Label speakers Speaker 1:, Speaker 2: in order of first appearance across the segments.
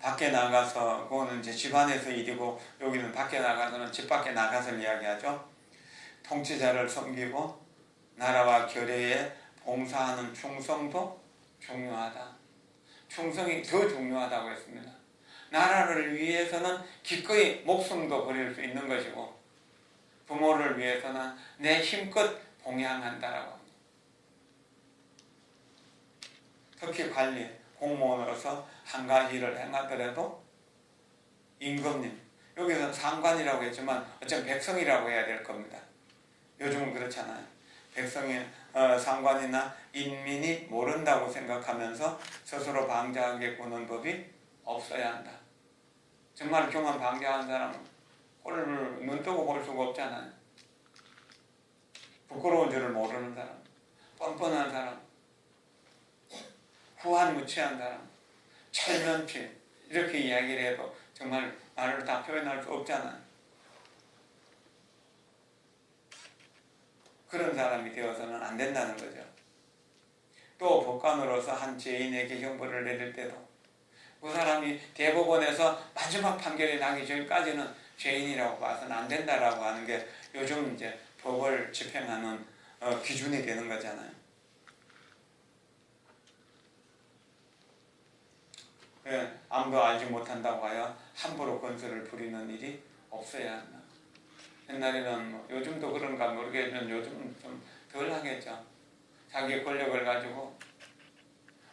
Speaker 1: 밖에 나가서, 그거는 이제 집안에서 일이고, 여기는 밖에 나가서는 집 밖에 나가서 이야기하죠. 통치자를 섬기고 나라와 교회에 봉사하는 충성도 중요하다. 충성이 더 중요하다고 했습니다. 나라를 위해서는 기꺼이 목숨도 버릴 수 있는 것이고, 부모를 위해서는 내 힘껏 봉양한다라고 합니다. 특히 관리, 공무원으로서 한 가지 일을 행하더라도 임금님, 여기서 상관이라고 했지만 어쩌면 백성이라고 해야 될 겁니다. 요즘은 그렇잖아요. 백성이 상관이나 인민이 모른다고 생각하면서 스스로 방자하게 구는 법이 없어야 한다. 정말 교만 방자한 사람은 꼴을 눈 뜨고 볼 수가 없잖아요. 부끄러운 줄을 모르는 사람, 뻔뻔한 사람, 후한무치한 사람, 철면피, 이렇게 이야기를 해도 정말 말을 다 표현할 수 없잖아요. 그런 사람이 되어서는 안 된다는 거죠. 또 법관으로서 한 죄인에게 형벌을 내릴 때도 그 사람이 대법원에서 마지막 판결이 나기 전까지는 죄인이라고 봐서는 안 된다라고 하는 게 요즘 이제 법을 집행하는 기준이 되는 거잖아요. 아무도 알지 못한다고 하여 함부로 건설을 부리는 일이 없어야 한다. 옛날에는 요즘도 그런가 모르겠지만 요즘은 좀 덜 하겠죠. 자기의 권력을 가지고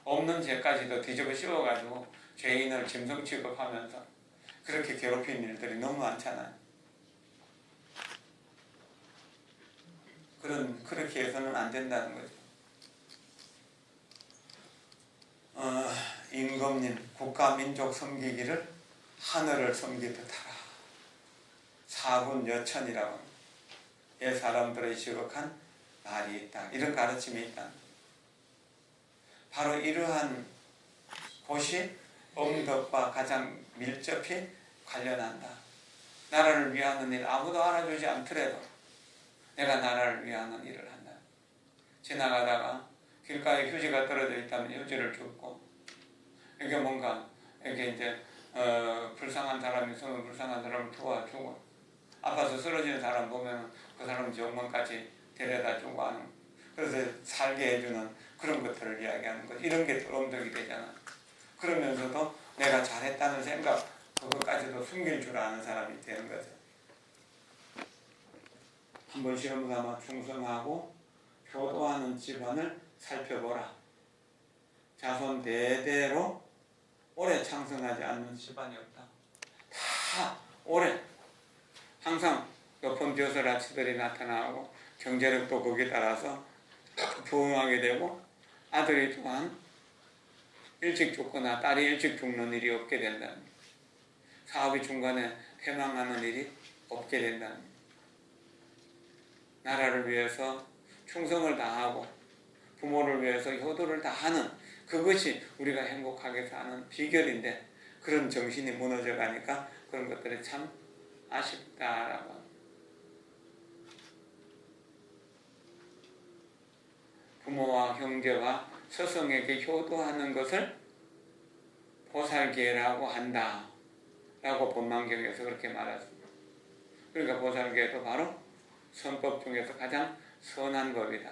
Speaker 1: 없는 죄까지도 뒤집어 씌워가지고 죄인을 짐승 취급하면서 그렇게 괴롭히는 일들이 너무 많잖아요. 그렇게 해서는 안 된다는 거죠. 임금님, 국가 민족 섬기기를 하늘을 섬기듯 하라. 사분 여천이라고 합니다. 옛 사람들의 지극한 말이 있다. 이런 가르침이 있다. 바로 이러한 곳이 음덕과 가장 밀접히 관련한다. 나라를 위하는 일, 아무도 알아주지 않더라도 내가 나라를 위하는 일을 한다. 지나가다가 길가에 휴지가 떨어져 있다면 휴지를 줍고, 이게 뭔가 이렇게 이제 불쌍한 사람이 있으면 불쌍한 사람을 도와주고, 아파서 쓰러지는 사람 보면 그 사람 병원까지 데려다 주고 하는, 그래서 살게 해주는 그런 것들을 이야기하는 것. 이런 게 음덕이 되잖아. 그러면서도 내가 잘했다는 생각, 그것까지도 숨길 줄 아는 사람이 되는 거죠. 한번 시험 삼아 충성하고 효도하는 집안을 살펴보라. 자손 대대로 오래 창성하지 않는 집안이 없다. 다 오래 항상 높은 벼슬아치들이 나타나고 경제력도 거기에 따라서 부흥하게 되고, 아들이 또한 일찍 죽거나 딸이 일찍 죽는 일이 없게 된다는, 사업이 중간에 패망하는 일이 없게 된다는, 나라를 위해서 충성을 다하고 부모를 위해서 효도를 다하는, 그것이 우리가 행복하게 사는 비결인데 그런 정신이 무너져 가니까 그런 것들이 참 아쉽다라고. 부모와 형제와 스승에게 효도하는 것을 보살계라고 한다 라고 본만경에서 그렇게 말했습니다. 그러니까 보살계도 바로 선법 중에서 가장 선한 법이다.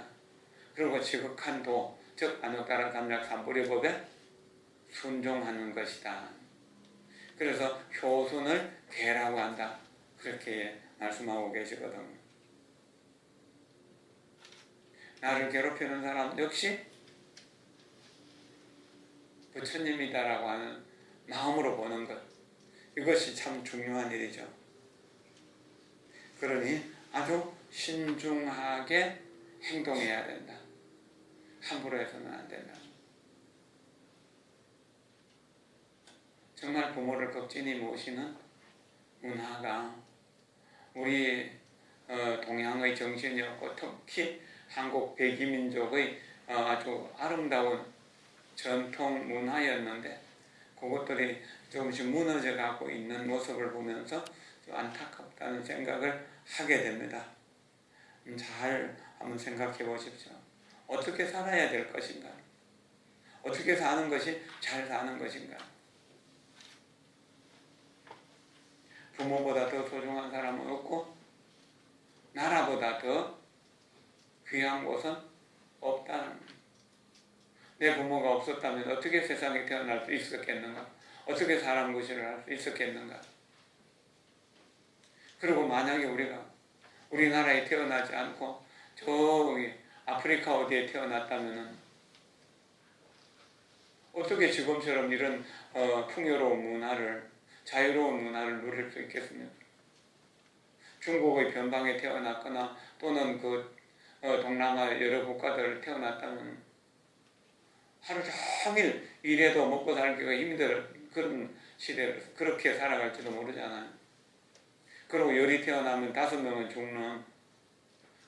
Speaker 1: 그리고 지극한 도, 즉 안옥다라 삼약 삼불이법에 순종하는 것이다. 그래서 효순을 계라고 한다, 그렇게 말씀하고 계시거든요. 나를 괴롭히는 사람 역시 부처님이다라고 하는 마음으로 보는 것, 이것이 참 중요한 일이죠. 그러니 아주 신중하게 행동해야 된다. 함부로 해서는 안 된다. 정말 부모를 극진히 모시는 문화가 우리 동양의 정신이었고, 특히 한국 백이민족의 아주 아름다운 전통 문화였는데, 그것들이 조금씩 무너져 가고 있는 모습을 보면서 좀 안타깝다는 생각을 하게 됩니다. 잘 한번 생각해 보십시오. 어떻게 살아야 될 것인가? 어떻게 사는 것이 잘 사는 것인가? 부모보다 더 소중한 사람은 없고 나라보다 더 귀한 곳은 없다는 거예요. 내 부모가 없었다면 어떻게 세상에 태어날 수 있었겠는가? 어떻게 사람 구실을 할 수 있었겠는가? 그리고 만약에 우리가 우리나라에 태어나지 않고 저기 아프리카 어디에 태어났다면 어떻게 지금처럼 이런 풍요로운 문화를, 자유로운 문화를 누릴 수 있겠습니까? 중국의 변방에 태어났거나 또는 동남아 여러 국가들 태어났다면 하루 종일 일해도 먹고 살기가 힘든 그런 시대를 그렇게 살아갈지도 모르잖아요. 그리고 열이 태어나면 5명은 죽는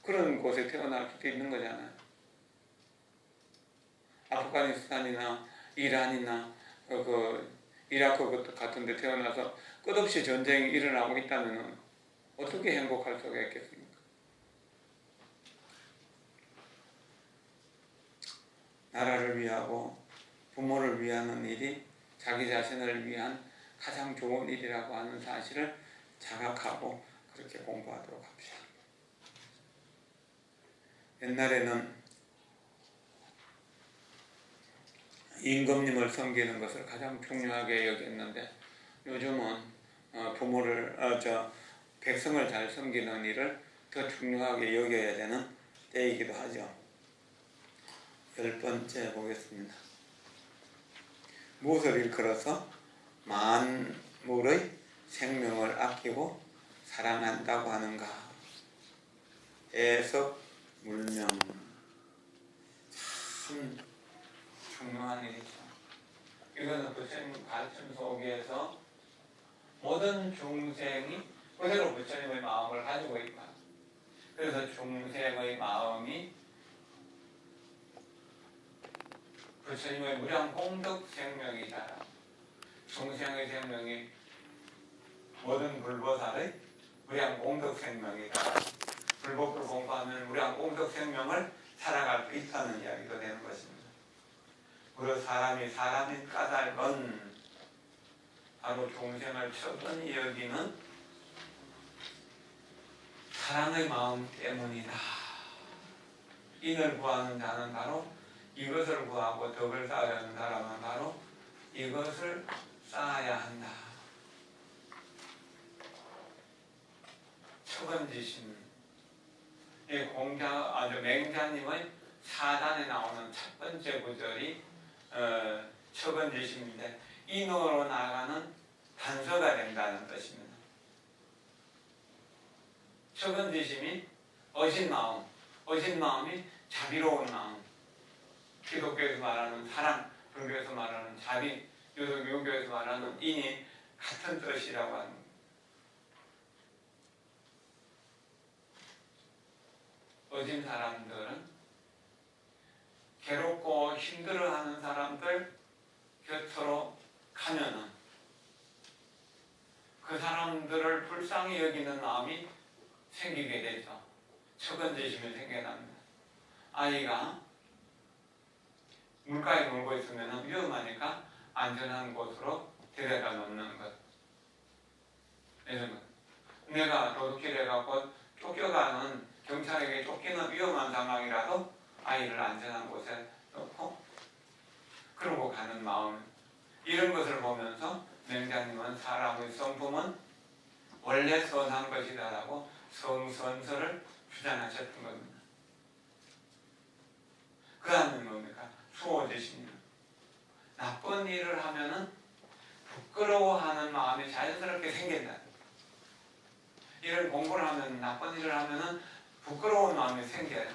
Speaker 1: 그런 곳에 태어날 수도 있는 거잖아요. 아프가니스탄이나 이란이나 이라크 같은 데 태어나서 끝없이 전쟁이 일어나고 있다면 어떻게 행복할 수가 있겠습니까? 나라를 위하고 부모를 위하는 일이 자기 자신을 위한 가장 좋은 일이라고 하는 사실을 자각하고 그렇게 공부하도록 합시다. 옛날에는 임금님을 섬기는 것을 가장 중요하게 여겼는데 요즘은 백성을 잘 섬기는 일을 더 중요하게 여겨야 되는 때이기도 하죠. 10번째 보겠습니다. 무엇을 일컬어서 만물의 생명을 아끼고 사랑한다고 하는가? 애석 물명. 참 중요한 일이죠. 이거는 부처님 가르침 속에서 모든 중생이 그대로 부처님의 마음을 가지고 있다. 그래서 중생의 마음이 부처님의 무량 공덕 생명이다. 중생의 생명이 모든 불보살의 무량 공덕 생명이다. 불법을 공부하면 무량 공덕 생명을 살아갈 수 있다는 이야기가 되는 것입니다. 그리고 사람이 까닭은 바로 중생을 처분히 여기는 사랑의 마음 때문이다. 인을 구하는 자는 바로 이것을 구하고 덕을 쌓으려는 사람은 바로 이것을 쌓아야 한다. 처근지심. 이 맹자님의 사단에 나오는 첫 번째 구절이 처근지심인데 인으로 나아가는 단서가 된다는 뜻입니다. 처근지심이 어진 마음이 자비로운 마음. 기독교에서 말하는 사랑, 불교에서 말하는 자비, 유교에서 말하는 인이 같은 뜻이라고 합니다. 어진 사람들은 괴롭고 힘들어하는 사람들 곁으로 가면은 그 사람들을 불쌍히 여기는 마음이 생기게 되죠. 처근지심이 생겨납니다. 아이가 물가에 놀고 있으면 위험하니까 안전한 곳으로 데려다 놓는 것. 이런 것. 내가 도둑질 해갖고 쫓겨가는, 경찰에게 쫓기는 위험한 상황이라도 아이를 안전한 곳에 놓고 그러고 가는 마음. 이런 것을 보면서 맹자님은 사람의 성품은 원래 선한 것이다라고 성선설을 주장하셨던 겁니다. 그 다음에 뭡니까? 수호지심입니다. 나쁜 일을 하면은 부끄러워하는 마음이 자연스럽게 생긴다. 이런 공부를 하면, 나쁜 일을 하면은 부끄러운 마음이 생겨요.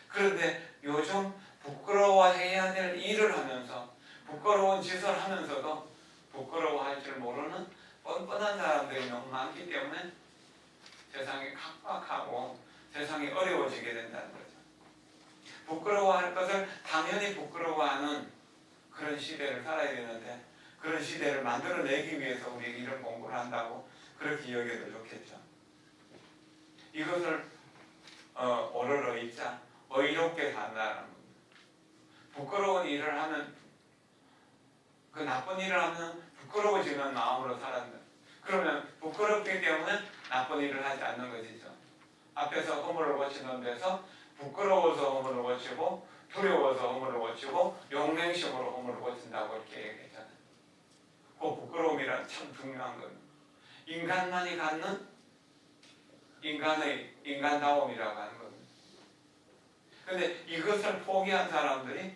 Speaker 1: 그런데 요즘 부끄러워해야 될 일을 하면서, 부끄러운 짓을 하면서도 부끄러워할 줄 모르는 뻔뻔한 사람들이 너무 많기 때문에 세상이 각박하고 세상이 어려워지게 된다는 거죠. 부끄러워할 것을 당연히 부끄러워하는 그런 시대를 살아야 되는데 그런 시대를 만들어내기 위해서 우리 이런 공부를 한다고 그렇게 여겨도 좋겠죠. 이것을 오르러 있자 의롭게 산다는 겁니다. 부끄러운 일을 하면, 그 나쁜 일을 하면 부끄러워지는 마음으로 살았는데 그러면 부끄럽기 때문에 나쁜 일을 하지 않는 것이죠. 앞에서 허물을 고치는 데서 부끄러워서 허물을 고치고 두려워서 허물을 고치고 용맹심으로 허물을 고친다고 이렇게 얘기했잖아요. 그 부끄러움이란 참 중요한 거예요. 인간만이 갖는 인간다움이라고 하는 겁니다. 그런데 이것을 포기한 사람들이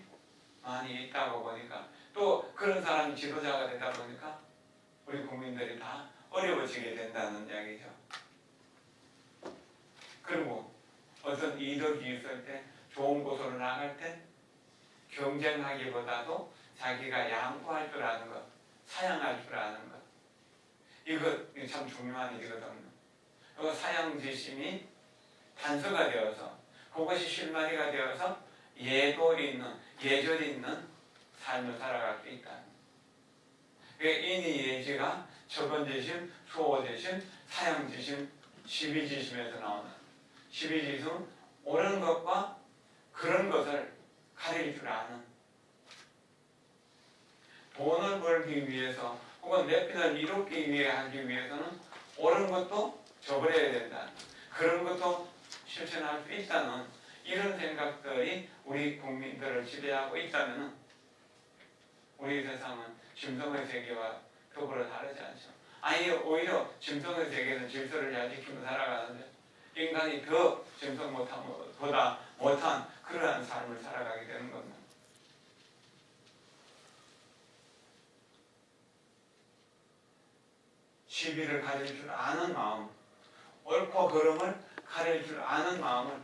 Speaker 1: 많이 있다고 보니까 또 그런 사람이 지도자가 되다 보니까 우리 국민들이 다 어려워지게 된다는 이야기죠. 그리고 어떤 이덕이 있을 때 좋은 곳으로 나갈 때 경쟁하기보다도 자기가 양보할 줄 아는 것, 사양할 줄 아는 것, 이거 참 중요한 일이거든요. 그 사양지심이 단서가 되어서 그것이 실마리가 되어서 예절 있는 삶을 살아갈 수 있다. 인의 예지가 처번지심, 수호지심, 사양지심, 십이지심에서 나오는 십이지심은 옳은 것과 그런 것을 가릴 줄 아는, 돈을 벌기 위해서 혹은 내 편을 이루기 위해 하기 위해서는 옳은 것도 저버려야 된다. 그런 것도 실천할 수 있다는 이런 생각들이 우리 국민들을 지배하고 있다면 우리 세상은 짐승의 세계와 더불어 다르지 않죠. 아니 오히려 짐승의 세계는 질서를 잘 지키며 살아가는데 인간이 더 짐승보다 못한 그러한 삶을 살아가게 되는 겁니다. 시비를 가릴 줄 아는 마음, 옳고 그름을 가릴 줄 아는 마음을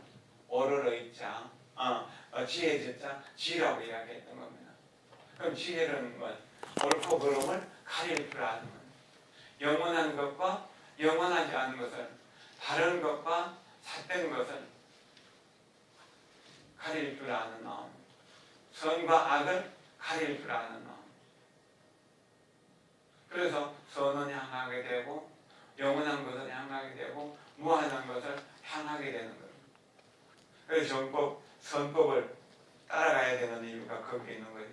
Speaker 1: 오르르의 자, 지혜의 자, 지라고 이야기했던 겁니다. 그럼 지혜는 뭐? 옳고 그름을 가릴 줄 아는 것. 영원한 것과 영원하지 않은 것을, 다른 것과 삿된 것을 가릴 줄 아는 마음, 선과 악을 가릴 줄 아는 마음. 그래서 선은 향하게 되고 영원한 것을 향하게 되고 무한한 것을 향하게 되는 거예요. 그래서 정법, 선법을 따라가야 되는 이유가 거기에 있는 거죠.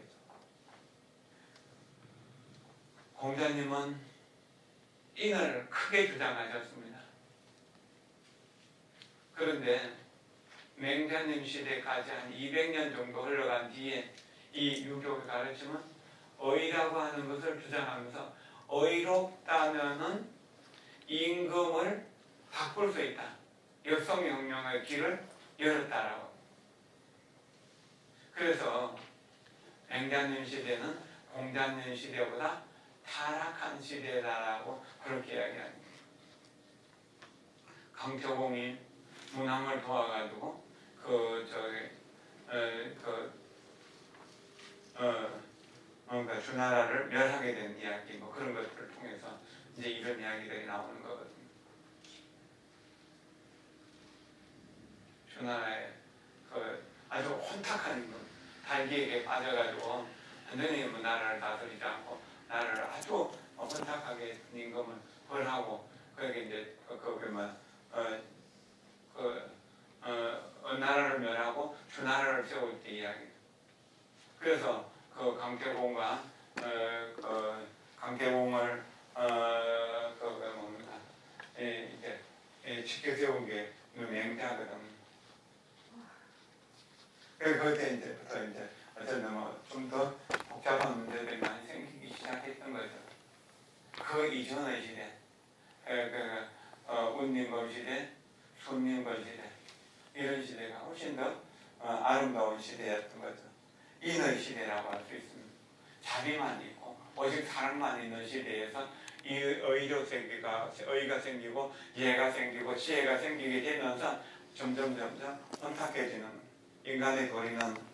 Speaker 1: 공자님은 인을 크게 주장하셨습니다. 그런데 맹자님 시대까지 한 200년 정도 흘러간 뒤에 이 유교의 가르침은 의라고 하는 것을 주장하면서 의롭다면은 임금을 바꿀 수 있다. 역성혁명의 길을 열었다라고. 그래서 맹자님 시대는 공자님 시대보다 타락한 시대다라고 그렇게 이야기합니다. 강태공이 문왕을 도와가지고 주나라를 멸하게 된 이야기, 뭐 그런 것들을 통해서 이제 이런 이야기들이 나오는 거거든요. 주나라의 아주 혼탁한 인물, 달기에게 빠져가지고 완전히 뭐 나라를 다스리지 않고 나라를 아주 혼탁하게 임금을 벌하고 그렇게 이제 나라를 멸하고 주나라를 세울 때 이야기. 그래서 그 강태공과 강태공을 지켜 세운 게 맹자거든. 그래서 그때부터 이제 어쨌든 좀 더 복잡한 문제들이 많이 생기기 시작했던 거죠. 그 이전의 시대, 운림걸 시대, 순림걸 시대, 이런 시대가 훨씬 더 아름다운 시대였던 거죠. 인의 시대라고 할 수 있습니다. 자비만 있고 오직 사랑만 있는 시대에서 이 의가 생기고 예가 생기고 지혜가 생기게 되면서 점점 혼탁해지는 인간의 도리는.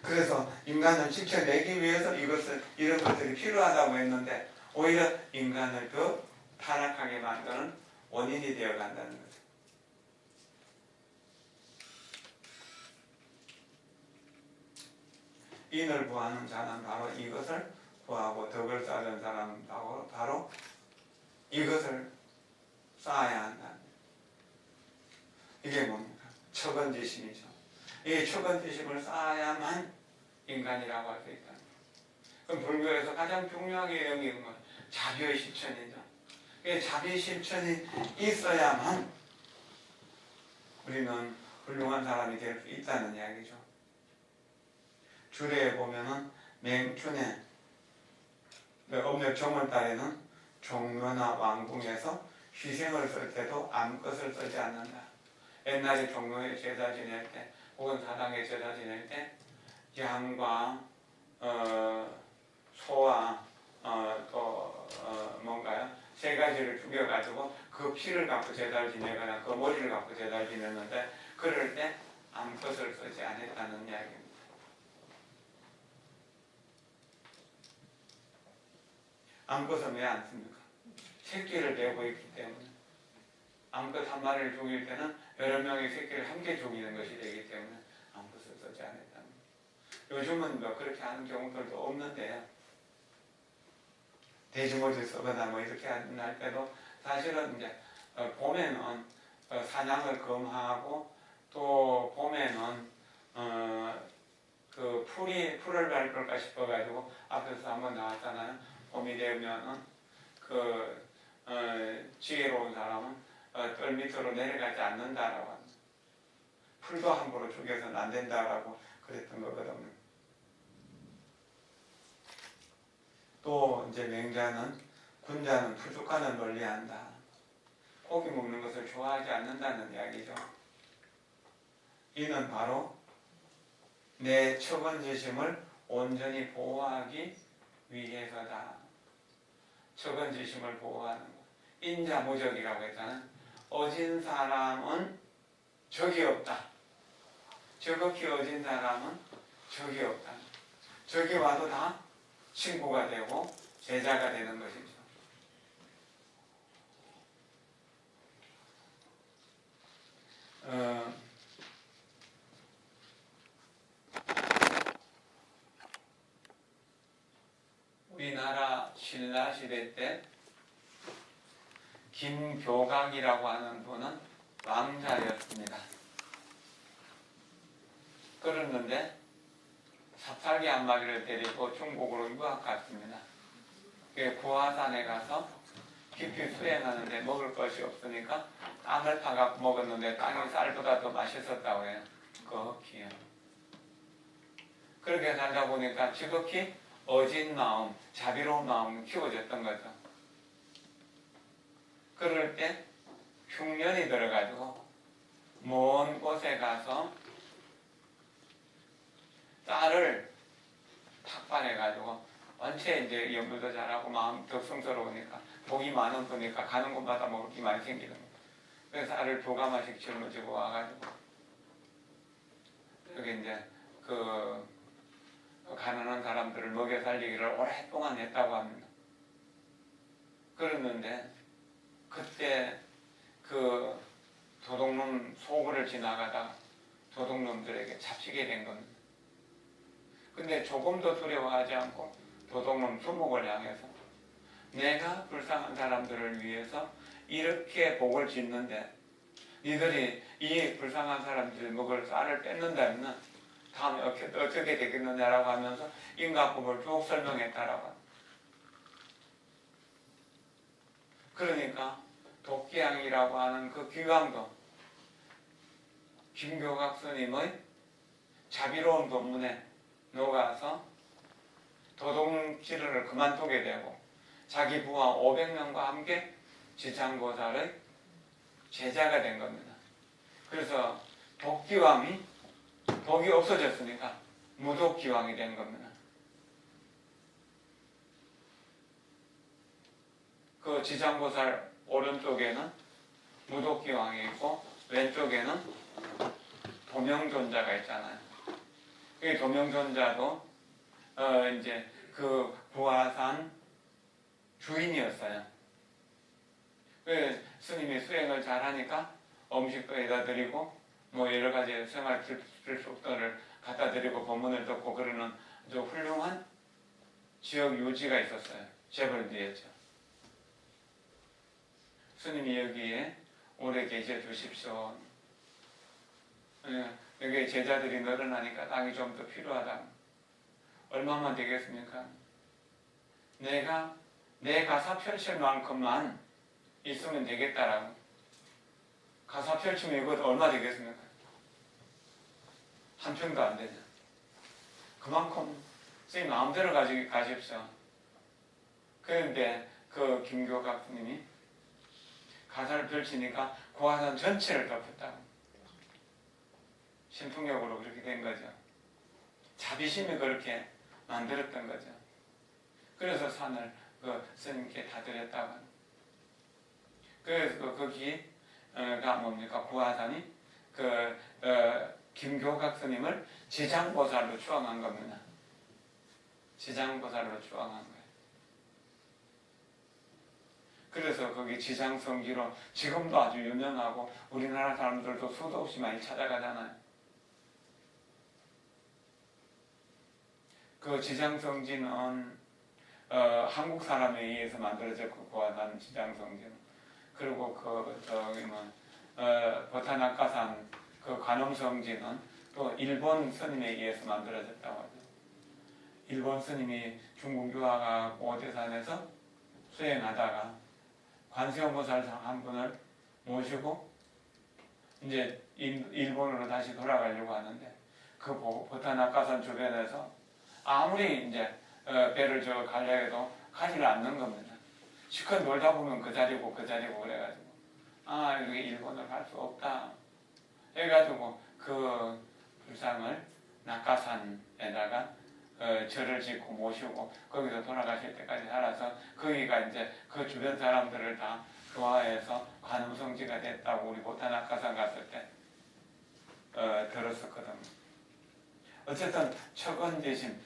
Speaker 1: 그래서 인간을 지켜내기 위해서 이런 것들이 필요하다고 했는데 오히려 인간을 더 타락하게 만드는 원인이 되어 간다는 거죠. 인을 구하는 자는 바로 이것을 구하고 덕을 쌓는 사람은 바로 이것을 쌓아야 한다. 이게 뭡니까? 처건지심이죠. 이 처건지심을 쌓아야만 인간이라고 할 수 있다. 그럼 불교에서 가장 중요하게 여기는 건 자비의 실천이죠. 자비 실천이 있어야만 우리는 훌륭한 사람이 될 수 있다는 이야기죠. 주례에 보면은 맹춘에 음력 정월달에는 종묘나 왕궁에서 희생을 쓸 때도 아무것을 쓰지 않는다. 옛날에 종묘에 제사 지낼 때 혹은 사당에 제사 지낼 때 양과 소와 또 뭔가요? 세 가지를 죽여가지고 그 피를 갖고 제사를 지내거나 그 머리를 갖고 제사를 지냈는데 그럴 때 아무것을 쓰지 않았다는 이야기입니다. 아무것을 왜 안 씁니까? 새끼를 내고 있기 때문에. 아무것 한 마리를 죽일 때는 여러 명의 새끼를 함께 죽이는 것이 되기 때문에 아무것을 쓰지 않았다는 거예요. 요즘은 뭐 그렇게 하는 경우들도 없는데요. 돼지모지 쓰거나 뭐 이렇게 할 때도 사실은 이제 봄에는 사냥을 금하고 또 봄에는 그 풀을 밟을까 싶어가지고 앞에서 한번 나왔잖아요. 봄이 되면은 지혜로운 사람은 뜰 밑으로 내려가지 않는다라고 합니다. 풀도 함부로 죽여서는 안 된다라고 그랬던 거거든요. 또 이제 맹자는 군자는 부족한을 멀리한다. 고기 먹는 것을 좋아하지 않는다는 이야기죠. 이는 바로 내 처건지심을 온전히 보호하기 위해서다. 처건지심을 보호하는 것. 인자무적이라고 했잖아요. 어진 사람은 적이 없다. 저극히 어진 사람은 적이 없다. 적이 와도 다 친구가 되고 제자가 되는 것이죠. 우리나라 신라시대 때 김교각이라고 하는 분은 왕자였습니다. 그랬는데 삽살개 한 마리를 데리고 중국으로 유학 갔습니다. 구화산에 가서 깊이 수행하는데 먹을 것이 없으니까 땅을 파갖고 먹었는데 땅이 쌀보다 더 맛있었다고 해요. 거기요. 그렇게 살다 보니까 지극히 어진 마음, 자비로운 마음이 키워졌던 거죠. 그럴 때 흉년이 들어가지고 먼 곳에 가서 쌀을 탁반해가지고 원체 이제 연불도 잘하고 마음 덕성스러우니까 복이 많은 분이니까 가는 곳마다 먹을 게 많이 생기는 거예요. 그래서 쌀을 2가마씩 짊어지고 와가지고 여기 이제 가난한 사람들을 먹여 살리기를 오랫동안 했다고 합니다. 그랬는데 그때 도둑놈 소굴을 지나가다가 도둑놈들에게 잡히게 된 겁니다. 근데 조금도 두려워하지 않고 도둑놈 두목을 향해서 내가 불쌍한 사람들을 위해서 이렇게 복을 짓는데 니들이 이 불쌍한 사람들이 먹을 쌀을 뺏는다면 다음에 어떻게 되겠느냐라고 하면서 인과법을 쭉 설명했다라고 합니다. 그러니까 독기양이라고 하는 그 귀왕도 김교각 스님의 자비로운 법문에 녹아서 도둑질을 그만두게 되고 자기 부하 500명과 함께 지장보살의 제자가 된 겁니다. 그래서 독기왕이 독이 없어졌으니까 무독기왕이 된 겁니다. 그 지장보살 오른쪽에는 무독기왕이 있고 왼쪽에는 도명존자가 있잖아요. 이 도명존자도 이제 그 구화산 주인이었어요. 스님이 수행을 잘하니까 음식도 해다 드리고 뭐 여러 가지 생활 필수품들을 갖다 드리고 법문을 듣고 그러는 아주 훌륭한 지역 유지가 있었어요. 재벌지였죠. 스님이 여기에 오래 계셔 주십시오. 여기 제자들이 늘어나니까 땅이 좀 더 필요하다. 얼마만 되겠습니까? 내가 내 가사 펼칠 만큼만 있으면 되겠다라고. 가사 펼치면 이거 얼마 되겠습니까? 한 평도 안 되죠. 그만큼 선생님 마음대로 가십시오. 그런데 그 김교각 스님이 가사를 펼치니까 고화산 전체를 덮었다고. 신풍력으로 그렇게 된 거죠. 자비심이 그렇게 만들었던 거죠. 그래서 산을 그 스님께 다 드렸다고. 그래서 거기가 뭡니까? 고화산이 김교각 스님을 지장보살로 추앙한 겁니다. 지장보살로 추앙한 거예요. 그래서 거기 지장성지로 지금도 아주 유명하고 우리나라 사람들도 수도 없이 많이 찾아가잖아요. 그 지장성지는 한국 사람에 의해서 만들어졌고 고화산 지장성지는. 그리고 버타나카산 그 관음성지는 또 일본 스님에 의해서 만들어졌다고 하죠. 일본 스님이 중국 유학하고 오대산에서 수행하다가 관세음보살 한 분을 모시고 이제 일본으로 다시 돌아가려고 하는데 그 버타나카산 주변에서 아무리 이제 배를 가려 해도 가지를 않는 겁니다. 실컷 놀다 보면 그 자리고 그래가지고 여기 일본을 갈 수 없다 해가지고 그 불상을 낙가산에다가 절을 짓고 모시고 거기서 돌아가실 때까지 살아서 거기가 이제 그 주변 사람들을 다 교화해서 관음성지가 됐다고 우리 보타나카산 갔을 때 들었었거든요. 어쨌든 척언제심,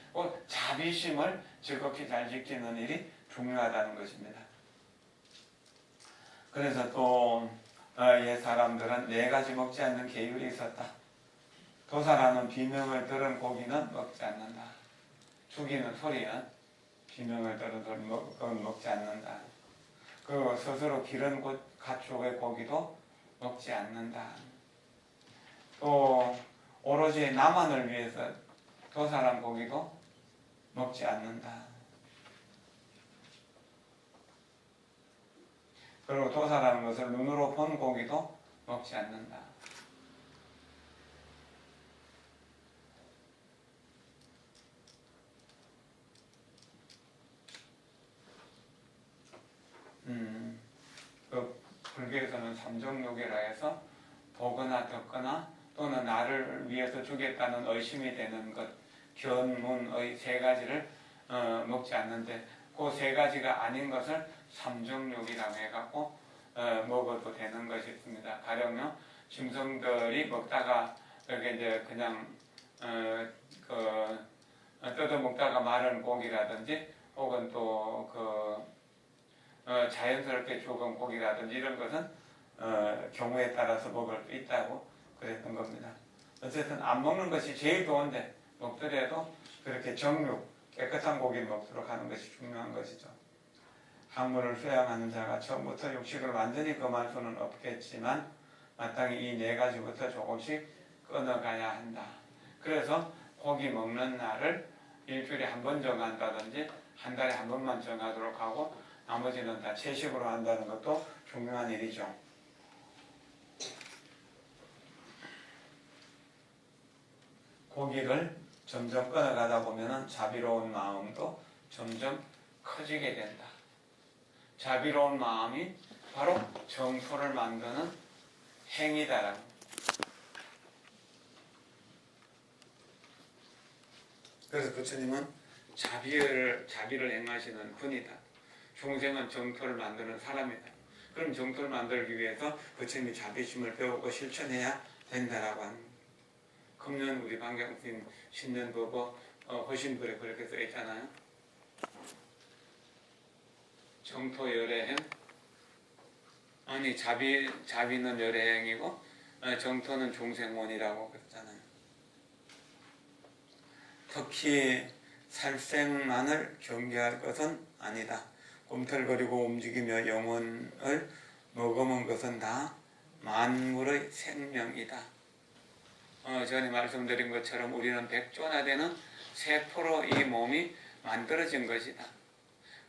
Speaker 1: 자비심을 즐겁게 잘 지키는 일이 중요하다는 것입니다. 그래서 또 옛 사람들은 4가지 먹지 않는 계율이 있었다. 도사라는 비명을 들은 고기는 먹지 않는다. 죽이는 소리는 비명을 들은 소리는 먹지 않는다. 그리고 스스로 기른 가축의 고기도 먹지 않는다. 또 오로지 나만을 위해서 도살한 고기도 먹지 않는다. 그리고 도살하는 것을 눈으로 본 고기도 먹지 않는다. 그 불교에서는 삼정욕이라 해서 보거나 듣거나 또는 나를 위해서 주겠다는 의심이 되는 것, 견문의 3가지를 먹지 않는데 그 3가지가 아닌 것을 삼정욕이라고 해갖고 먹어도 되는 것이 있습니다. 가령요 짐승들이 먹다가 이렇게 이제 그냥 뜯어 먹다가 마른 고기라든지 혹은 또 자연스럽게 죽은 고기라든지 이런 것은 경우에 따라서 먹을 수 있다고 그랬던 겁니다. 어쨌든 안 먹는 것이 제일 좋은데 먹더라도 그렇게 정육, 깨끗한 고기를 먹도록 하는 것이 중요한 것이죠. 학문을 수양하는 자가 처음부터 육식을 완전히 금할 수는 없겠지만 마땅히 이 4가지부터 조금씩 끊어가야 한다. 그래서 고기 먹는 날을 일주일에 한 번 정한다든지 한 달에 한 번만 정하도록 하고 나머지는 다 채식으로 한다는 것도 중요한 일이죠. 고기를 점점 끊어가다 보면 자비로운 마음도 점점 커지게 된다. 자비로운 마음이 바로 정토를 만드는 행위다라고. 그래서 부처님은 자비를 행하시는 분이다. 중생은 정토를 만드는 사람이다. 그럼 정토를 만들기 위해서 부처님이 자비심을 배우고 실천해야 된다라고 하는 거예요. 금년 우리 방경스님 신년법어 허신불에 그렇게 써있잖아요. 정토 열애행, 아니 자비는 열애행이고 정토는 중생원이라고 그랬잖아요. 특히 살생만을 경계할 것은 아니다. 꿈틀거리고 움직이며 영혼을 머금은 것은 다 만물의 생명이다. 전에 말씀드린 것처럼 우리는 100조나 되는 세포로 이 몸이 만들어진 것이다.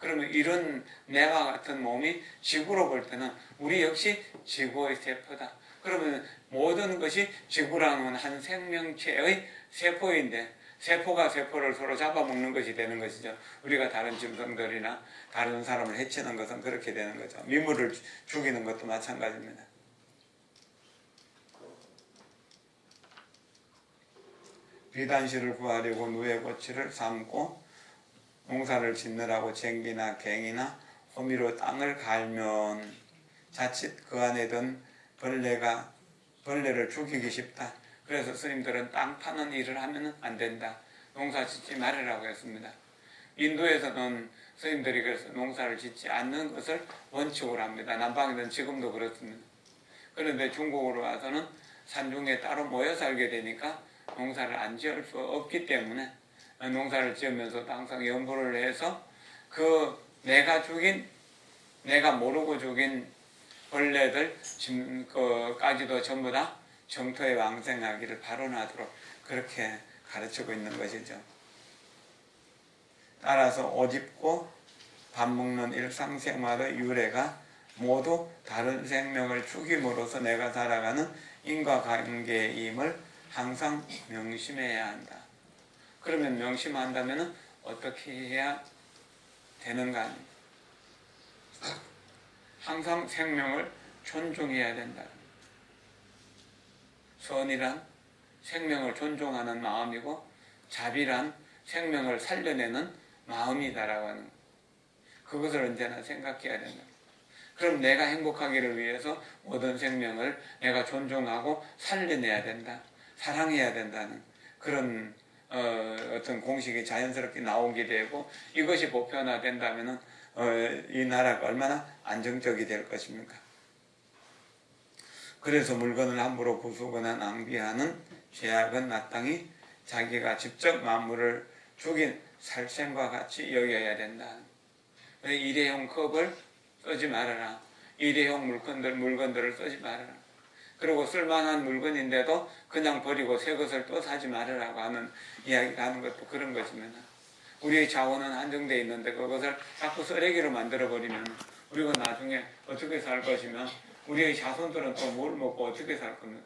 Speaker 1: 그러면 이런 내가 같은 몸이 지구로 볼 때는 우리 역시 지구의 세포다. 그러면 모든 것이 지구라는 한 생명체의 세포인데 세포가 세포를 서로 잡아먹는 것이 되는 것이죠. 우리가 다른 짐승들이나 다른 사람을 해치는 것은 그렇게 되는 거죠. 미물을 죽이는 것도 마찬가지입니다. 비단실을 구하려고 누에 고치를 삼고 농사를 짓느라고 쟁기나 갱이나 호미로 땅을 갈면 자칫 그 안에 든 벌레를 죽이기 쉽다. 그래서 스님들은 땅 파는 일을 하면 안 된다. 농사 짓지 말으라고 했습니다. 인도에서는 스님들이 그래서 농사를 짓지 않는 것을 원칙으로 합니다. 남방에는 지금도 그렇습니다. 그런데 중국으로 와서는 산중에 따로 모여 살게 되니까 농사를 안 지을 수 없기 때문에 농사를 지으면서도 항상 연구를 해서 그 내가 모르고 죽인 벌레들까지도 전부 다 정토에 왕생하기를 발언하도록 그렇게 가르치고 있는 것이죠. 따라서 옷 입고 밥 먹는 일상생활의 유래가 모두 다른 생명을 죽임으로써 내가 살아가는 인과관계임을 항상 명심해야 한다. 그러면 명심한다면 어떻게 해야 되는가 합니다. 항상 생명을 존중해야 된다. 선이란 생명을 존중하는 마음이고 자비란 생명을 살려내는 마음이다라고 하는 것. 그것을 언제나 생각해야 된다. 그럼 내가 행복하기를 위해서 모든 생명을 내가 존중하고 살려내야 된다. 사랑해야 된다는 그런 어떤 공식이 자연스럽게 나오게 되고 이것이 보편화된다면 이 나라가 얼마나 안정적이 될 것입니까? 그래서 물건을 함부로 부수거나 낭비하는 죄악은 마땅히 자기가 직접 만물을 죽인 살생과 같이 여겨야 된다. 일회용 컵을 쓰지 말아라. 일회용 물건들을 쓰지 말아라. 그리고 쓸만한 물건인데도 그냥 버리고 새 것을 또 사지 말으라고 하는 이야기가 하는 것도 그런 것입니다. 우리의 자원은 한정되어 있는데 그것을 자꾸 쓰레기로 만들어버리면 우리가 나중에 어떻게 살 것이며 우리의 자손들은 또 뭘 먹고 어떻게 살 겁니까?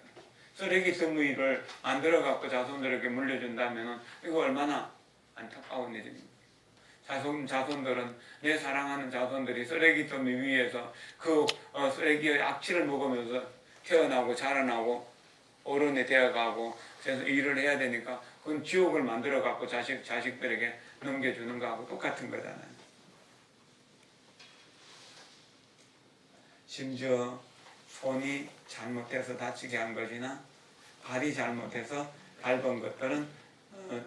Speaker 1: 쓰레기 더미를 만들어갖고 자손들에게 물려준다면 이거 얼마나 안타까운 일입니까? 자손들은 내 사랑하는 자손들이 쓰레기 더미 위에서 그 쓰레기의 악취를 먹으면서 태어나고 자라나고 어른이 되어가고 그래서 일을 해야 되니까 그건 지옥을 만들어갖고 자식들에게 넘겨주는 거하고 똑같은 거잖아요. 심지어 손이 잘못해서 다치게 한 것이나 발이 잘못해서 밟은 것들은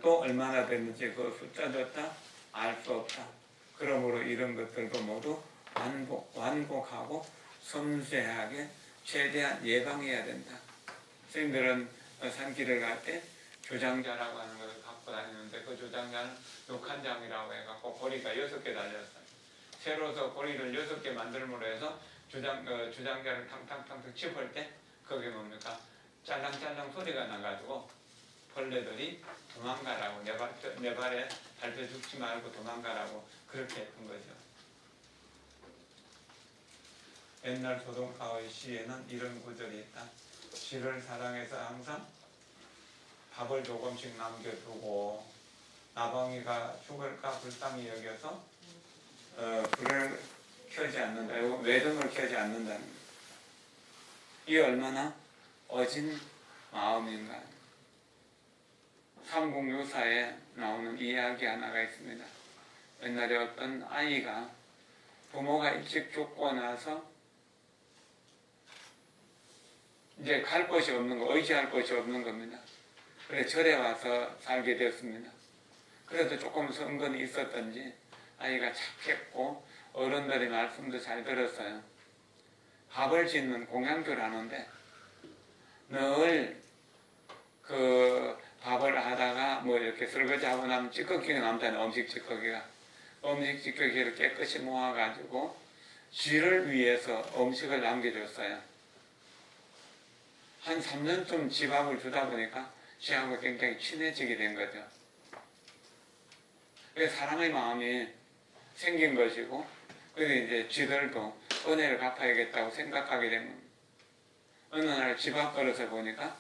Speaker 1: 또 얼마나 됐는지 그 숫자조차 알 수 없다. 그러므로 이런 것들도 모두 완곡하고 섬세하게 최대한 예방해야 된다. 선생님들은 산길을 갈 때 조장자라고 하는 것을 갖고 다니는데 그 조장자는 녹한장이라고 해갖고 고리가 6개 달렸어요. 세로서 고리를 6개 만들므로 해서 주장자를 탕탕탕 짚을 때 그게 뭡니까? 짤랑짤랑 소리가 나가지고 벌레들이 도망가라고 내 발에 밟혀 죽지 말고 도망가라고 그렇게 했던 거죠. 옛날 소동파의 시에는 이런 구절이 있다. 쥐를 사랑해서 항상 밥을 조금씩 남겨두고 나방이가 죽을까 불쌍히 여겨서 불을 켜지 않는다. 외등을 켜지 않는다는 거예요. 이게 얼마나 어진 마음인가. 삼국유사에 나오는 이야기 하나가 있습니다. 옛날에 어떤 아이가 부모가 일찍 죽고 나서 이제 갈 곳이 없는 거, 의지할 곳이 없는 겁니다. 그래서 절에 와서 살게 되었습니다. 그래도 조금 성근이 있었던지 아이가 착했고 어른들의 말씀도 잘 들었어요. 밥을 짓는 공양교를 하는데 늘 그 밥을 하다가 뭐 이렇게 설거지하고 나면 찌꺼기가 남잖아요. 음식 찌꺼기를 깨끗이 모아가지고 쥐를 위해서 음식을 남겨줬어요. 한 3년쯤 쥐 밥을 주다 보니까 쥐하고 굉장히 친해지게 된 거죠. 사람의 마음이 생긴 것이고, 그래서 이제 쥐들도 은혜를 갚아야겠다고 생각하게 된 겁니다. 어느 날 집 앞버릇을 보니까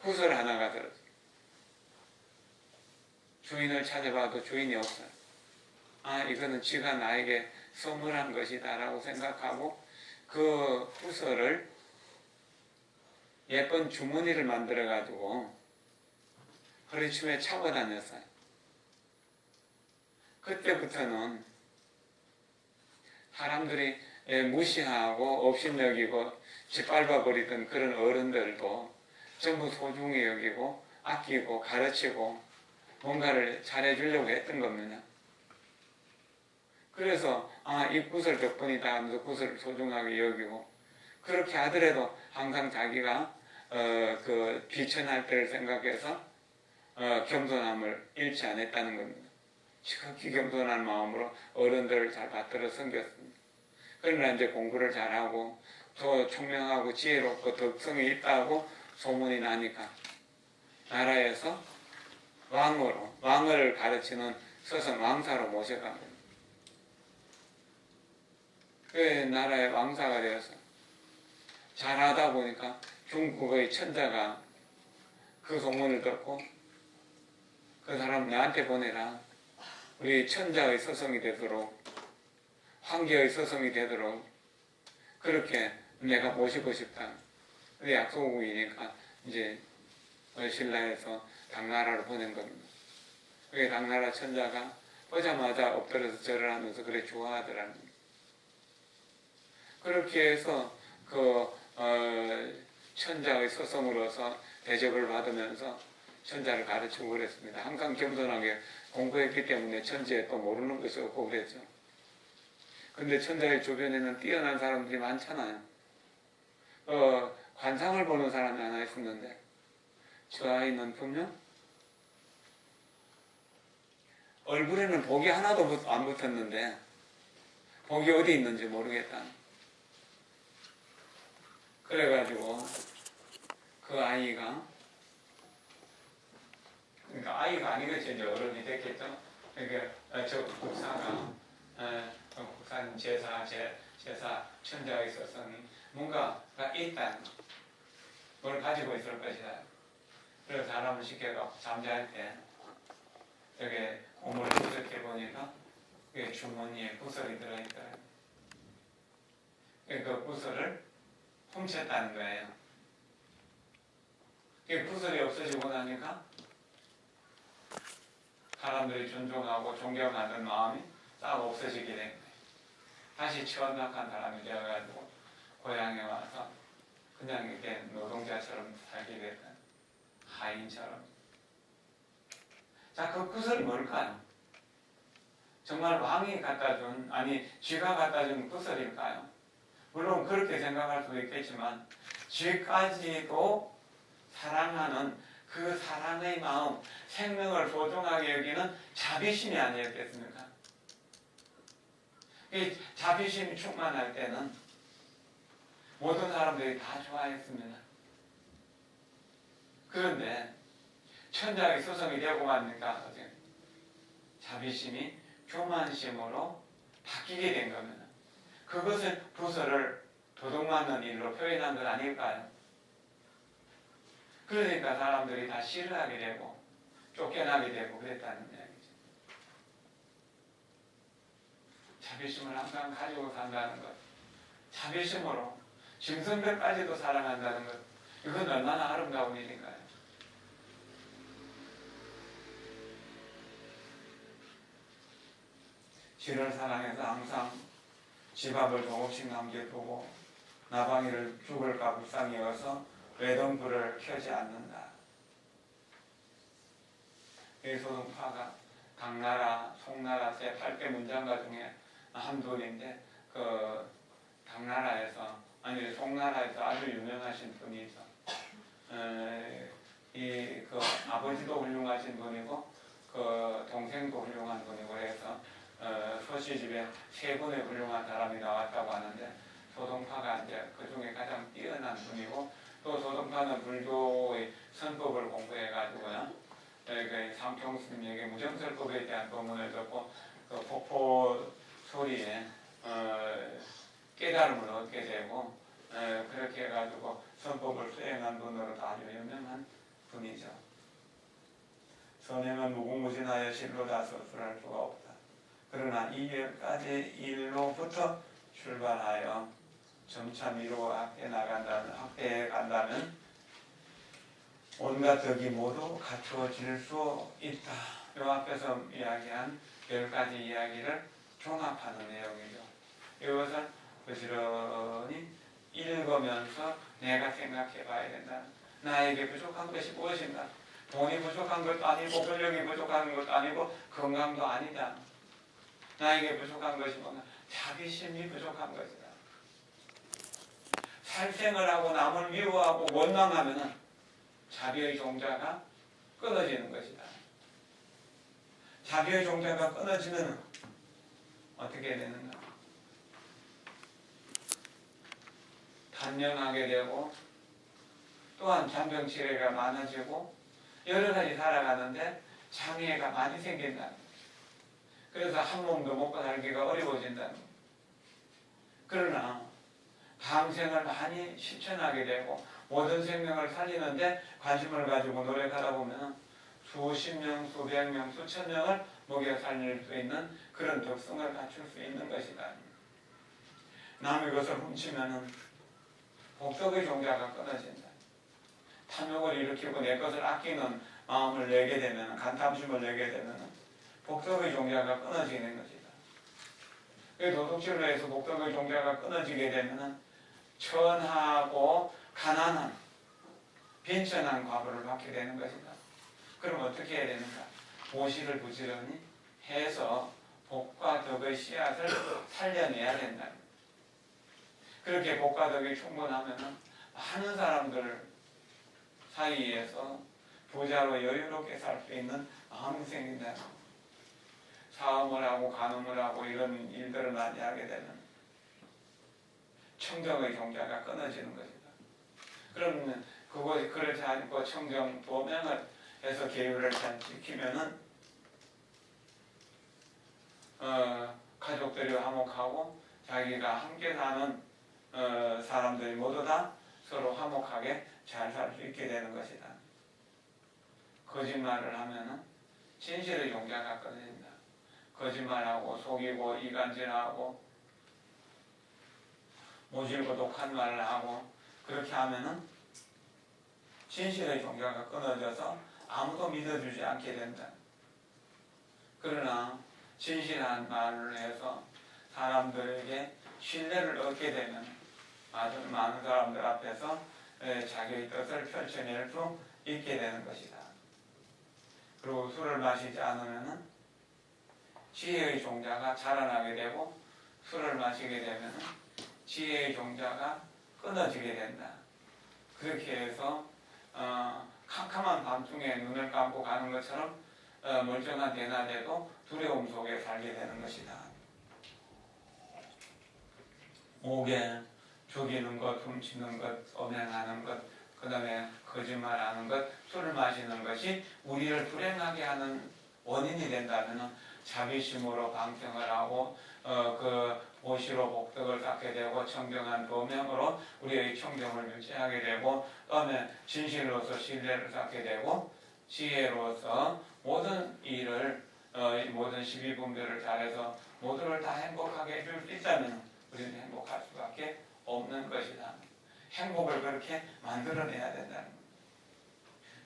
Speaker 1: 구슬 하나가 들었어요. 주인을 찾아봐도 주인이 없어요. 아, 이거는 쥐가 나에게 선물한 것이다 라고 생각하고 그 구슬을 예쁜 주머니를 만들어 가지고 허리춤에 차고 다녔어요. 그때부터는 사람들이 무시하고 업신여기고 짓밟아 버리던 그런 어른들도 전부 소중히 여기고 아끼고 가르치고 뭔가를 잘해주려고 했던 겁니다. 그래서 이 구슬 덕분이다 하면서 구슬을 소중하게 여기고, 그렇게 하더라도 항상 자기가 그 비천할 때를 생각해서 겸손함을 잃지 않았다는 겁니다. 지극히 겸손한 마음으로 어른들을 잘 받들어 섬겼습니다. 그러나 이제 공부를 잘하고 더 총명하고 지혜롭고 덕성이 있다고 소문이 나니까 나라에서 왕을 가르치는 서성 왕사로 모셔갑니다. 그 나라의 왕사가 되어서 잘하다 보니까 중국의 천자가 그 소문을 듣고 그 사람 나한테 보내라. 우리 천자의 서성이 되도록, 황제의 서성이 되도록 그렇게 내가 모시고 싶다. 약소국이니까 이제 신라에서 당나라로 보낸 겁니다. 그게 당나라 천자가 보자마자 엎드려서 절을 하면서 그래 좋아하더라는 겁니다. 그렇게 해서 천자의 서성으로서 대접을 받으면서 천자를 가르치고 그랬습니다. 항상 겸손하게 공부했기 때문에 천지에 또 모르는 것이 없고 그랬죠. 근데 천자의 주변에는 뛰어난 사람들이 많잖아요. 관상을 보는 사람이 하나 있었는데 저 아이는 분명 얼굴에는 복이 하나도 안 붙었는데 복이 어디 있는지 모르겠다. 그래가지고 그 아이가, 그러니까 아이가 아니겠죠. 이제 어른이 됐겠죠. 그러니까 저 국사가 국사는 제사 천자에 있어서는 뭔가가 있다. 뭘 가지고 있을 것이다. 그래서 사람을 시켜서 잠잘 때 여기 오물을 부석해 보니까 그 주머니에 구슬이 들어있더라고요. 그 구슬을 훔쳤다는 거예요. 그 구슬이 없어지고 나니까 사람들이 존중하고 존경하는 마음이 싹 없어지게 된 거예요. 다시 천박한 사람이 되어가지고 고향에 와서 그냥 이렇게 노동자처럼 살게 됐다. 하인처럼. 자, 그 구슬이 뭘까요? 정말 왕이 갖다 준, 아니 쥐가 갖다 준 구슬일까요? 물론 그렇게 생각할 수도 있겠지만 쥐까지도 사랑하는 그 사랑의 마음, 생명을 소중하게 여기는 자비심이 아니었겠습니까? 이 자비심이 충만할 때는 모든 사람들이 다 좋아했습니다. 그런데 천자의 서성이 되고 나니까 자비심이 교만심으로 바뀌게 된 겁니다. 그것을 부서를 도둑맞는 일로 표현한 건 아닐까요? 그러니까 사람들이 다 싫어하게 되고 쫓겨나게 되고 그랬다는 이야기죠. 자비심을 항상 가지고 산다는 것, 자비심으로 짐승들까지도 사랑한다는 것, 이건 얼마나 아름다운 일인가요? 쥐를 사랑해서 항상 지갑을 조금씩 남겨두고 나방이를 죽을까 불쌍히 여겨서 외동불을 켜지 않는다. 이 소동파가 당나라, 송나라 세 8대 문장가 중에 한 분인데 그 당나라에서, 아니 송나라에서 아주 유명하신 분이 있어. 그 아버지도 훌륭하신 분이고 그 동생도 훌륭한 분이고 해서 소시집에 세 분의 훌륭한 사람이 나왔다고 하는데 소동파가 이제 그 중에 가장 뛰어난 분이고, 또 소동파는 불교의 선법을 공부해가지고요, 그 상평스님에게 무정설법에 대한 법문을 듣고 그 폭포 실로다 서술할 수가 없다. 그러나 이 10가지 일로부터 출발하여 점차 미루어 확대해 간다면 온갖 덕이 모두 갖추어질 수 있다. 이 앞에서 이야기한 10가지 이야기를 종합하는 내용이죠. 이것을 부지런히 읽으면서 내가 생각해 봐야 된다. 나에게 부족한 것이 무엇인가? 돈이 부족한 것도 아니고 권력이 부족한 것도 아니고 건강도 아니다. 나에게 부족한 것이 뭔가? 자비심이 부족한 것이다. 살생을 하고 남을 미워하고 원망하면 자비의 종자가 끊어지는 것이다. 자비의 종자가 끊어지면 어떻게 되는가? 단련하게 되고 또한 잔병치레가 많아지고 여러 가지 살아가는데 장애가 많이 생긴다. 그래서 한 몸도 먹고 살기가 어려워진다. 그러나 방생을 많이 실천하게 되고 모든 생명을 살리는데 관심을 가지고 노력하다 보면 수십 명, 수백 명, 수천 명을 먹여 살릴 수 있는 그런 덕성을 갖출 수 있는 것이다. 남의 것을 훔치면 복덕의 종자가 끊어진다. 탐욕을 일으키고 내 것을 아끼는 마음을 내게 되면, 간탐심을 내게 되면 복덕의 종자가 끊어지는 것이다. 도둑질로 해서 복덕의 종자가 끊어지게 되면 천하고 가난한 빈천한 과보를 받게 되는 것이다. 그럼 어떻게 해야 되는가? 모시를 부지런히 해서 복과 덕의 씨앗을 살려내야 된다. 그렇게 복과 덕이 충분하면 많은 사람들 사이에서 부자로 여유롭게 살 수 있는 마음이 생긴다. 사업을 하고 간음을 하고 이런 일들을 많이 하게 되면 청정의 종자가 끊어지는 것이다. 그러면 그것이 그렇지 않고 청정 도명을 해서 계율을 잘 지키면은 가족들이 화목하고 자기가 함께 사는 사람들이 모두 다 서로 화목하게 잘 살 수 있게 되는 것이다. 거짓말을 하면은 진실의 종자가 끊어진다. 거짓말하고 속이고 이간질하고 모질고 독한 말을 하고 그렇게 하면은 진실의 종자가 끊어져서 아무도 믿어주지 않게 된다. 그러나 진실한 말을 해서 사람들에게 신뢰를 얻게 되면 많은 사람들 앞에서 자기의 뜻을 펼쳐낼 수 있게 되는 것이다. 그리고 술을 마시지 않으면 지혜의 종자가 자라나게 되고 술을 마시게 되면 지혜의 종자가 끊어지게 된다. 그렇게 해서 캄캄한 밤중에 눈을 감고 가는 것처럼 멀쩡한 대낮에도 두려움 속에 살게 되는 것이다. 목에 죽이는 것, 훔치는 것, 엄행하는 것, 그 다음에 거짓말하는 것, 술을 마시는 것이 우리를 불행하게 하는 원인이 된다면 자비심으로 방생을 하고 그 모시로 복덕을 쌓게 되고 청정한 도명으로 우리의 청정을 유지하게 되고 그다음에 진실로서 신뢰를 쌓게 되고 지혜로서 모든 일을 모든 시비분별을 잘해서 모두를 다 행복하게 해줄 수 있다면 우리는 행복할 수밖에 없는 것이다. 행복을 그렇게 만들어내야 된다는 겁니다.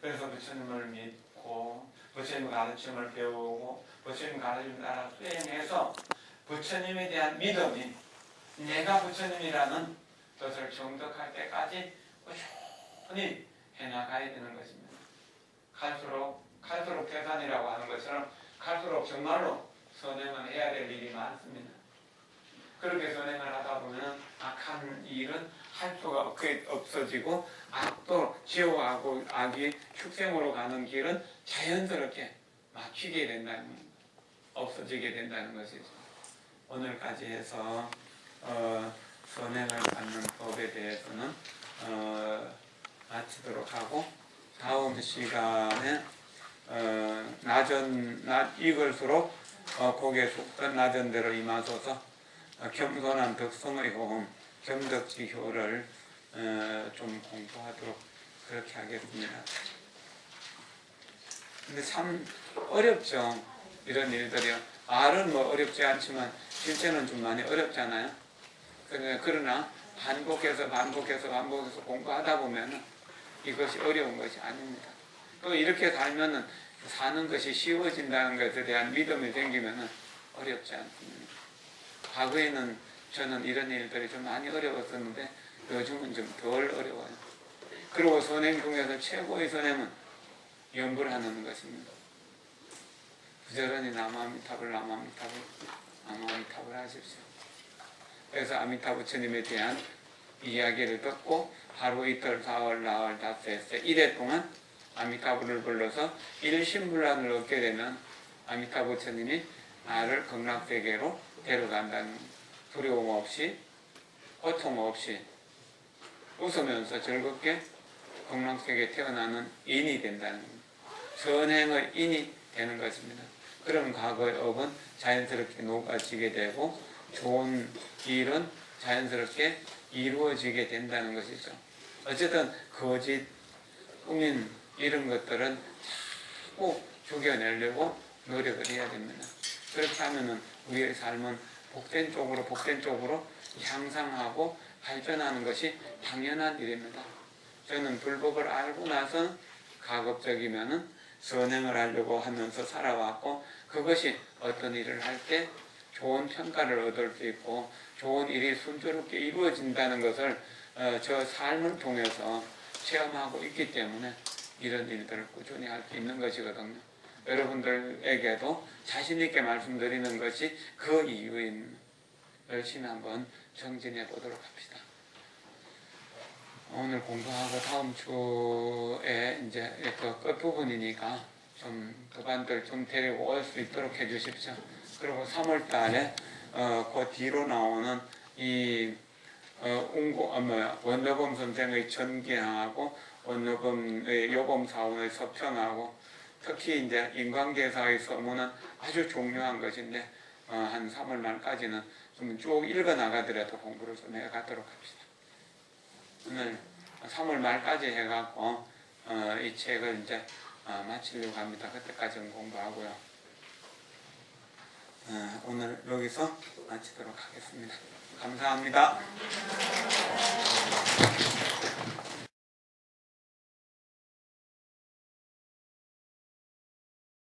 Speaker 1: 그래서 부처님을 믿고 부처님 가르침을 배우고 부처님 가르침 따라 수행해서 부처님에 대한 믿음이 내가 부처님이라는 것을 정득할 때까지 꾸준히 해나가야 되는 것입니다. 갈수록 태산이라고 하는 것처럼 갈수록 정말로 선행을 해야 될 일이 많습니다. 그렇게 선행을 하다 보면 악한 일은 할 수가 없어지고 악도 지옥하고 악이 축생으로 가는 길은 자연스럽게 막히게 된다는 겁니다. 없어지게 된다는 것이죠. 오늘까지 해서 선행을 받는 법에 대해서는 마치도록 하고 다음 시간에 낮 익을수록 고개 숙던 낮은 대로 임하소서 겸손한 덕성의 호흡, 겸덕지효를 좀 공부하도록 그렇게 하겠습니다. 근데 참 어렵죠. 이런 일들이요. 말은 뭐 어렵지 않지만 실제는 좀 많이 어렵잖아요. 그러나 반복해서 공부하다 보면 이것이 어려운 것이 아닙니다. 또 이렇게 살면은 사는 것이 쉬워진다는 것에 대한 믿음이 생기면 어렵지 않습니다. 과거에는 저는 이런 일들이 좀 많이 어려웠었는데 요즘은 좀 덜 어려워요. 그리고 선행 중에서 최고의 선행은 염불하는 것입니다. 부지런히 나무아미타불 하십시오. 그래서 아미타 부처님에 대한 이야기를 듣고 하루 이틀 사흘 나흘 닷새 이래 동안 아미타불을 불러서 일심불란을 얻게 되면 아미타 부처님이 나를 극락세계로 데려간다는 두려움 없이 고통 없이 웃으면서 즐겁게 극락세계에 태어나는 인이 된다는 겁니다. 선행의 인이 되는 것입니다. 그럼 과거의 업은 자연스럽게 녹아지게 되고 좋은 일은 자연스럽게 이루어지게 된다는 것이죠. 어쨌든 거짓, 꾸민 이런 것들은 자꾸 죽여내려고 노력을 해야 됩니다. 그렇게 하면은 우리의 삶은 복된 쪽으로 향상하고 발전하는 것이 당연한 일입니다. 저는 불법을 알고 나서 가급적이면은 선행을 하려고 하면서 살아왔고, 그것이 어떤 일을 할 때 좋은 평가를 얻을 수 있고 좋은 일이 순조롭게 이루어진다는 것을 저 삶을 통해서 체험하고 있기 때문에 이런 일들을 꾸준히 할 수 있는 것이거든요. 여러분들에게도 자신 있게 말씀드리는 것이 그 이유입니다. 열심히 한번 정진해 보도록 합시다. 오늘 공부하고 다음 주에 이제 그 끝부분이니까 좀 그반들 좀 데리고 올 수 있도록 해 주십시오. 그리고 3월 달에 그 뒤로 나오는 이 원로범 선생의 전기하고 원로범의 요범사원의 서평하고 특히 이제 인관계사의 서문은 아주 중요한 것인데 한 3월 말까지는 좀 쭉 읽어 나가더라도 공부를 좀 해가도록 합시다. 오늘 3월 말까지 해갖고 이 책을 이제 마치려고 합니다. 그때까지는 공부하고요. 오늘 여기서 마치도록 하겠습니다. 감사합니다.